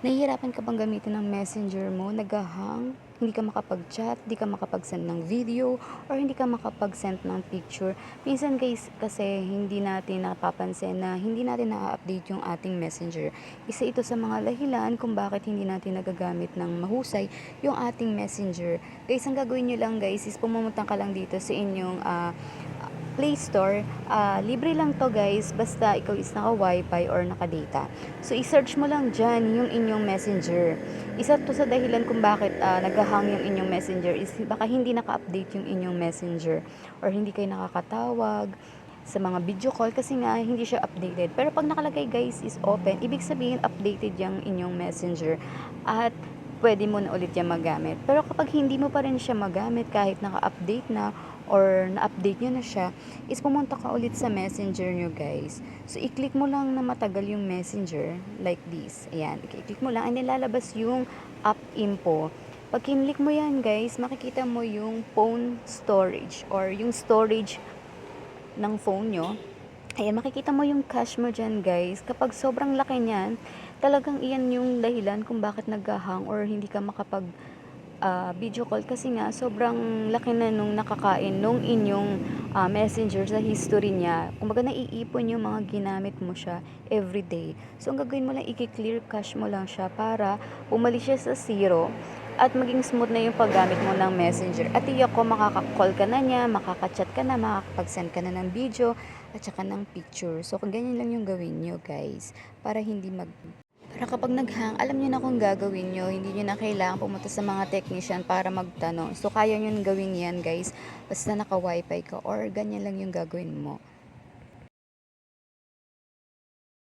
Nahihirapan ka bang gamitin ang Messenger mo, nagha-hang, hindi ka makapag-chat, hindi ka makapag-send ng video, or hindi ka makapag-send ng picture. Minsan guys, kasi hindi natin napapansin na hindi natin na-update yung ating Messenger. Isa ito sa mga dahilan kung bakit hindi natin nagagamit ng mahusay yung ating Messenger. Guys, ang gagawin nyo lang guys is pumunta ka lang dito sa inyong Play Store. Libre lang to guys, basta ikaw is naka wifi or naka data. So i-search mo lang dyan yung inyong messenger. Isa to sa dahilan kung bakit nag-hang yung inyong messenger is baka hindi naka-update yung inyong messenger or hindi kayo nakakatawag sa mga video call kasi nga hindi siya updated. Pero pag nakalagay guys is open, ibig sabihin updated yung inyong messenger at pwede mo na ulit yan magamit. Pero kapag hindi mo pa rin siya magamit kahit naka-update na or na-update nyo na siya, is pumunta ka ulit sa messenger nyo guys. So, i-click mo lang na matagal yung messenger, like this. Ayan, i-click mo lang, and then lalabas yung app info. Pag kinlik mo yan guys, makikita mo yung phone storage or yung storage ng phone nyo. Ayan, makikita mo yung cache mo dyan guys. Kapag sobrang laki niyan, talagang iyan yung dahilan kung bakit nag-hang or hindi ka makapag video call kasi nga sobrang laki na nung nakakain nung inyong messenger sa history niya. Kumbaga naiipon yung mga ginamit mo siya everyday. So ang gagawin mo lang, i-clear cache mo lang siya para umalis siya sa zero at maging smooth na yung paggamit mo ng messenger. At iyak ko, makaka-call ka na niya, makaka-chat ka na, makakapag-send ka na ng video at saka ng picture. So kung ganyan lang yung gawin nyo guys, para hindi para kapag nag-hang, alam niyo na kung gagawin niyo, hindi niyo na kailangang pumunta sa mga technician para magtanong. So, kaya niyo gawin yan, guys, basta naka-wifi ka or ganyan lang yung gagawin mo.